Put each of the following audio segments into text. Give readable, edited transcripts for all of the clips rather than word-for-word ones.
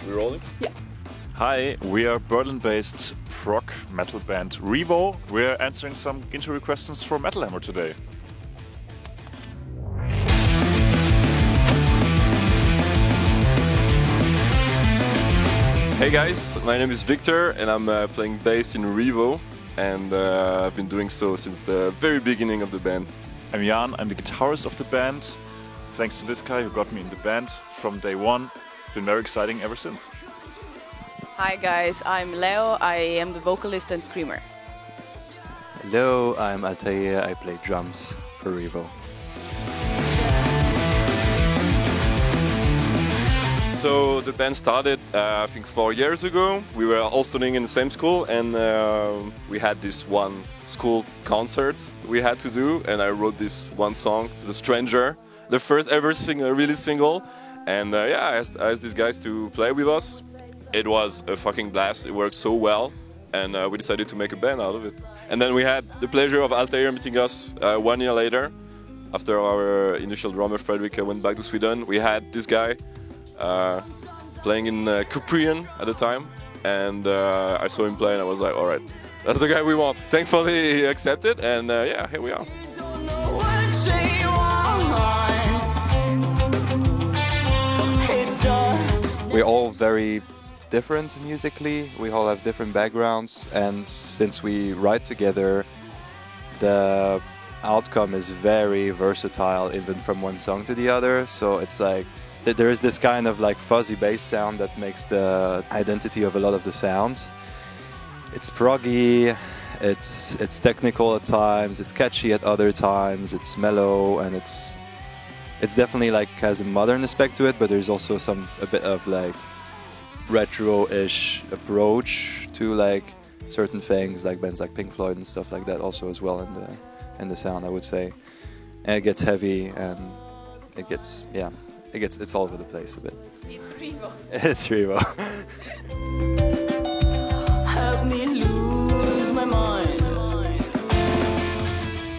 We're rolling? Yeah. Hi, we are Berlin-based prog metal band R3VO. We're answering some interview questions for Metal Hammer today. Hey guys, my name is Victor and I'm playing bass in R3VO, and I've been doing so since the very beginning of the band. I'm Jahren, I'm the guitarist of the band. Thanks to this guy who got me in the band from day one. Been very exciting ever since. Hi guys, I'm Leo. I am the vocalist and screamer. Hello, I'm Altair. I play drums for R3VO. So the band started, I think 4 years ago. We were all studying in the same school, and we had this one school concert we had to do, and I wrote this one song, it's The Stranger, the first ever release single. And yeah, I asked these guys to play with us. It was a fucking blast, it worked so well, and we decided to make a band out of it. And then we had the pleasure of Altair meeting us 1 year later. After our initial drummer Fredrik went back to Sweden, we had this guy playing in Cyprian at the time, and I saw him play and I was like, alright, that's the guy we want. Thankfully he accepted, and yeah, here we are. We're all very different musically, we all have different backgrounds, and since we write together, the outcome is very versatile even from one song to the other. So it's like there is this kind of like fuzzy bass sound that makes the identity of a lot of the sounds. It's proggy, it's technical at times, it's catchy at other times, it's mellow, and it's definitely like has a modern aspect to it, but there's also a bit of like retro-ish approach to like certain things, like bands like Pink Floyd and stuff like that also as well in the sound, I would say. And it gets heavy and it's all over the place a bit. It's R3VO. It's R3VO. Help me lose my mind.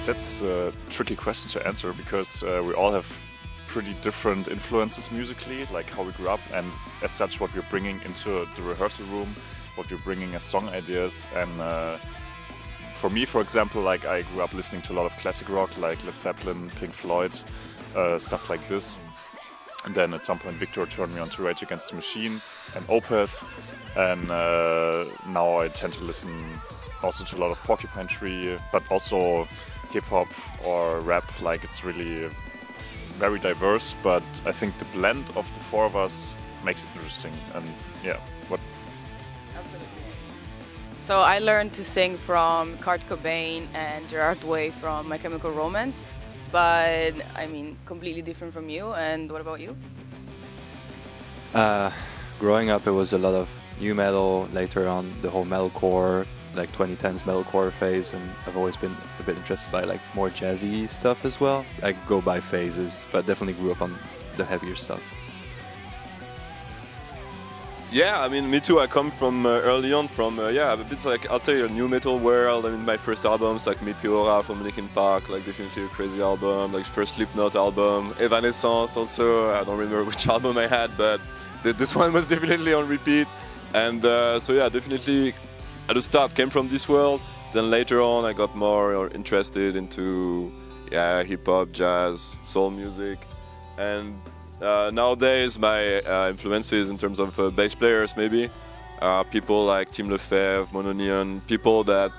That's a tricky question to answer because we all have pretty different influences musically, like how we grew up, and as such what we're bringing into the rehearsal room, what we're bringing as song ideas. And for me, for example, like I grew up listening to a lot of classic rock, like Led Zeppelin, Pink Floyd, stuff like this. And then at some point Victor turned me on to Rage Against the Machine and Opeth, and now I tend to listen also to a lot of Porcupine Tree, but also hip-hop or rap. Like it's really very diverse, but I think the blend of the four of us makes it interesting. And yeah, what? Absolutely. So I learned to sing from Kurt Cobain and Gerard Way from My Chemical Romance, but I mean completely different from you. And what about you? Growing up, it was a lot of new metal. Later on, the whole metalcore, like 2010s metalcore phase, and I've always been a bit interested by like more jazzy stuff as well. I go by phases, but definitely grew up on the heavier stuff. Yeah, I mean, me too. I come from early on from yeah, a bit like Altair, new metal world. I mean, my first albums like Meteora from Linkin Park, like definitely a crazy album. Like first Slipknot album, Evanescence also. I don't remember which album I had, but this one was definitely on repeat. And so yeah, definitely at the start came from this world. Then later on, I got more interested into hip hop, jazz, soul music, and nowadays my influences in terms of bass players maybe people like Tim Lefebvre, Mononion, people that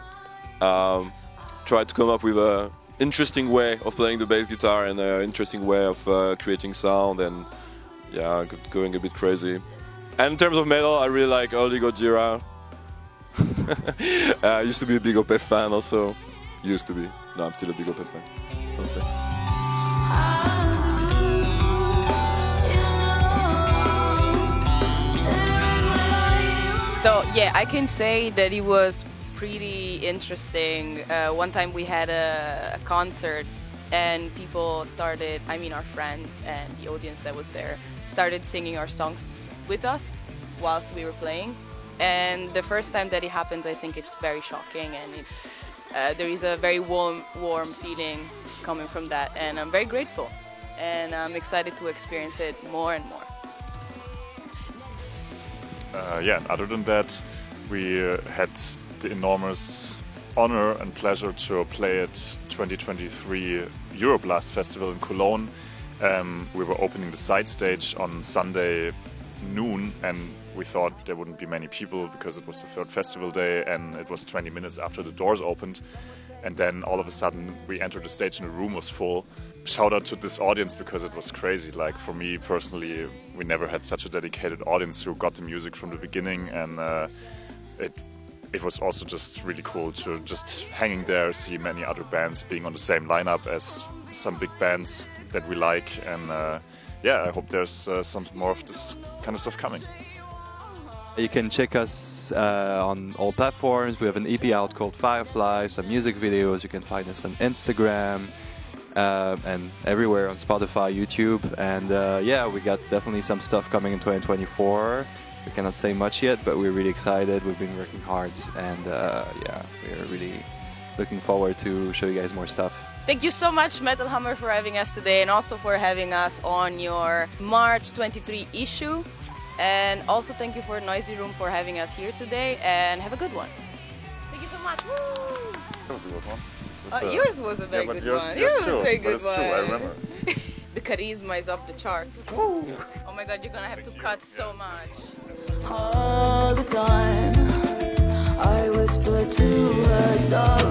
try to come up with an interesting way of playing the bass guitar and an interesting way of creating sound, and yeah, going a bit crazy. And in terms of metal, I really like early Gojira. I used to be a big Opeth fan also. Used to be. No, I'm still a big Opeth fan. So yeah, I can say that it was pretty interesting. One time we had a concert and people started, I mean our friends and the audience that was there, started singing our songs with us whilst we were playing. And the first time that it happens, I think it's very shocking, and it's there is a very warm feeling coming from that, and I'm very grateful, and I'm excited to experience it more and more. Yeah, and other than that, we had the enormous honor and pleasure to play at 2023 Euroblast Festival in Cologne. We were opening the side stage on Sunday noon, and we thought there wouldn't be many people because it was the third festival day and it was 20 minutes after the doors opened. And then all of a sudden we entered the stage and the room was full. Shout out to this audience because it was crazy. Like for me personally, we never had such a dedicated audience who got the music from the beginning, and it was also just really cool to just hanging there, see many other bands being on the same lineup as some big bands that we like, and yeah, I hope there's some more of this kind of stuff coming. You can check us on all platforms. We have an EP out called Firefly, some music videos. You can find us on Instagram and everywhere, on Spotify, YouTube. And yeah, we got definitely some stuff coming in 2024. We cannot say much yet, but we're really excited. We've been working hard, and yeah, we're really looking forward to show you guys more stuff. Thank you so much, Metal Hammer, for having us today, and also for having us on your March 23 issue. And also thank you for Noisy Room for having us here today, and have a good one. Thank you so much. Woo! That was a good one. Yours was a very good one. Yours was a very good one. True, I remember. The charisma is off the charts. Oh my god, you're gonna have to cut so much. All the time I whisper to her, stop